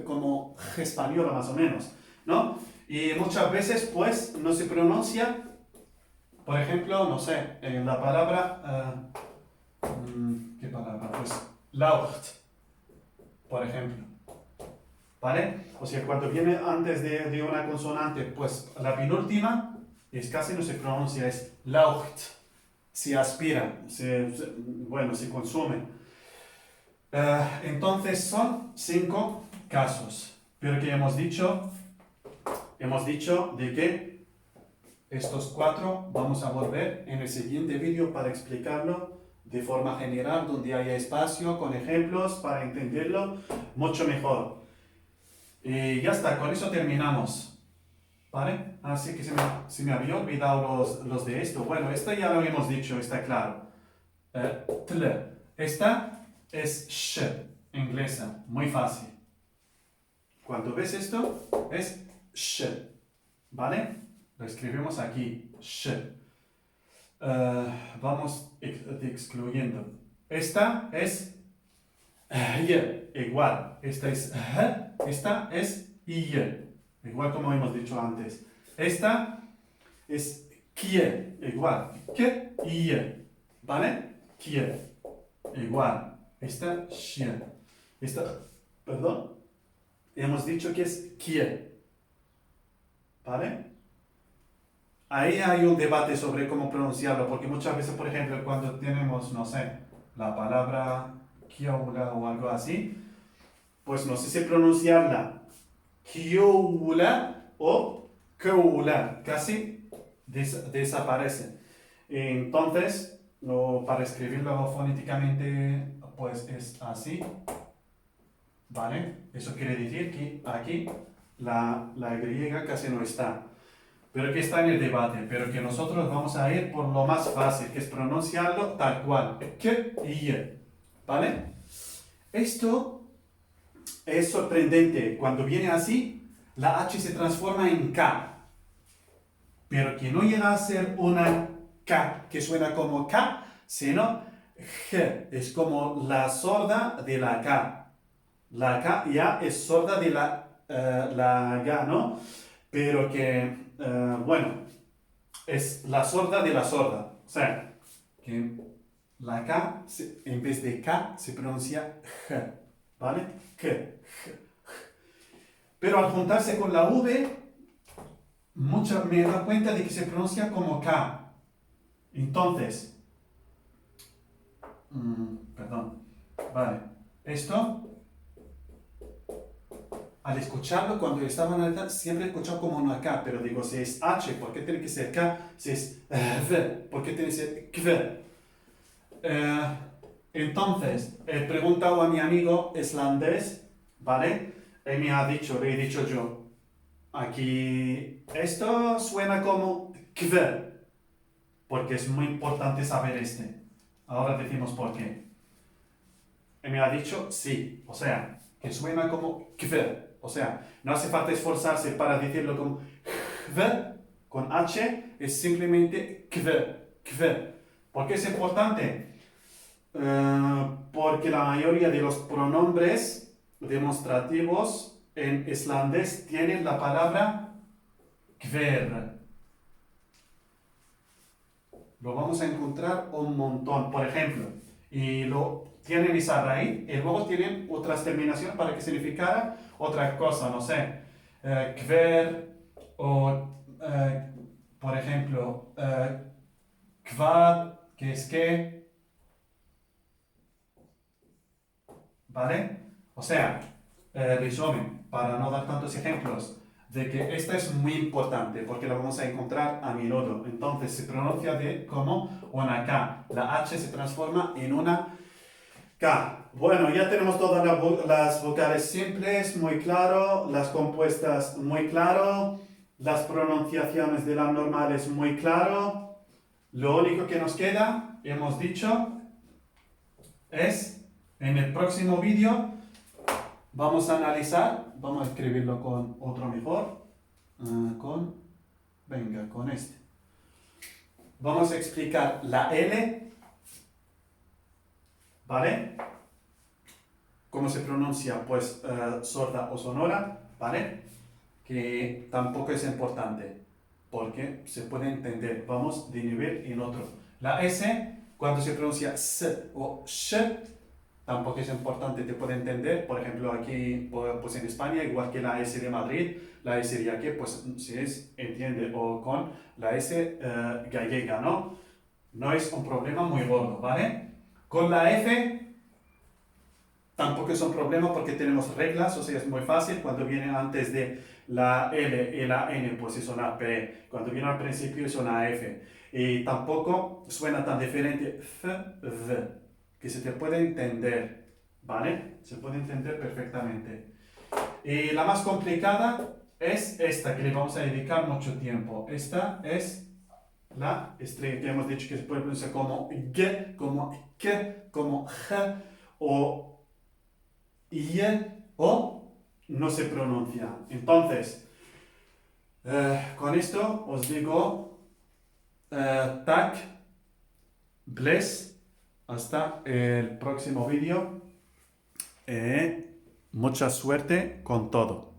como G española más o menos, ¿no? Y muchas veces, pues, no se pronuncia, por ejemplo, no sé, en la palabra, ¿qué palabra? Pues, laucht, por ejemplo. ¿Vale? O sea, cuando viene antes de una consonante, pues la penúltima es casi no se pronuncia, es laucht. Se aspira, bueno, se consume. Entonces son 5 casos. Pero que hemos dicho de que estos 4 vamos a volver en el siguiente vídeo para explicarlo de forma general, donde haya espacio, con ejemplos, para entenderlo mucho mejor. Y ya está, con eso terminamos. ¿Vale? Así que se me había olvidado los de esto. Bueno, esto ya lo hemos dicho, está claro. Tl. Esta es sh, inglesa, muy fácil. Cuando ves esto, es sh. ¿Vale? Lo escribimos aquí, sh. Vamos excluyendo. Esta es y, igual. Esta es esta es y, igual como hemos dicho antes. Esta es kie, igual. Que y, ¿vale? Kie, igual. Esta sh. Esta, perdón, hemos dicho que es kie, ¿vale? Ahí hay un debate sobre cómo pronunciarlo, porque muchas veces, por ejemplo, cuando tenemos, no sé, la palabra kioula o algo así, pues no sé si pronunciarla kioula o keula, casi desaparece. Entonces, para escribirlo fonéticamente, pues es así, ¿vale? Eso quiere decir que aquí la Y casi no está. Pero que está en el debate, pero que nosotros vamos a ir por lo más fácil, que es pronunciarlo tal cual, que y, ¿vale? Esto es sorprendente, cuando viene así, la H se transforma en K, pero que no llega a ser una K, que suena como K, sino G, es como la sorda de la K. La K ya es sorda de la G, ¿no? Pero que, bueno, es la sorda de la sorda. O sea, que la K en vez de K se pronuncia G, ¿vale? G. Pero al juntarse con la V, me he dado cuenta de que se pronuncia como K. Entonces, perdón, vale, esto, al escucharlo, cuando yo estaba analizando, siempre he escuchado como una K, pero digo, si es H, ¿por qué tiene que ser K? Si es V, ¿por qué tiene que ser KV? Entonces, he preguntado a mi amigo islandés, ¿vale? Y me ha dicho, le he dicho yo, aquí, esto suena como KV, porque es muy importante saber este. Ahora decimos por qué. Y me ha dicho sí, o sea, que suena como kver. O sea, no hace falta esforzarse para decirlo como kver, con H, es simplemente kver, kver. ¿Por qué es importante? Porque la mayoría de los pronombres demostrativos en islandés tienen la palabra kver. Lo vamos a encontrar un montón, por ejemplo, y lo tienen esa raíz y luego tienen otras terminaciones para que significara otra cosa, no sé, kver o, por ejemplo, kvad, que es que, ¿vale? O sea, resumen, para no dar tantos ejemplos, de que esta es muy importante porque la vamos a encontrar a menudo. Entonces se pronuncia como una K. La H se transforma en una K. Bueno, ya tenemos todas las vocales simples, muy claro, las compuestas, muy claro, las pronunciaciones de las normales, muy claro. Lo único que nos queda, hemos dicho, es en el próximo vídeo vamos a analizar, vamos a escribirlo con otro mejor, con este. Vamos a explicar la L, ¿vale? ¿Cómo se pronuncia? Pues sorda o sonora, ¿vale? Que tampoco es importante, porque se puede entender. Vamos de nivel en otro. La S, cuando se pronuncia S o SH, tampoco es importante, te puede entender. Por ejemplo, aquí, pues en España, igual que la S de Madrid, la S de aquí, pues se entiende. O con la S gallega, ¿no? No es un problema muy gordo, ¿vale? Con la F tampoco es un problema porque tenemos reglas, o sea, es muy fácil. Cuando viene antes de la L y la N, pues es una P. Cuando viene al principio es una F. Y tampoco suena tan diferente F, V, que se te puede entender, ¿vale? Se puede entender perfectamente. Y la más complicada es esta, que le vamos a dedicar mucho tiempo. Esta es la estrella que hemos dicho que se puede pronunciar como G, como K, como G o y o no se pronuncia. Entonces, con esto os digo, tac, bless, hasta el próximo vídeo. Mucha suerte con todo.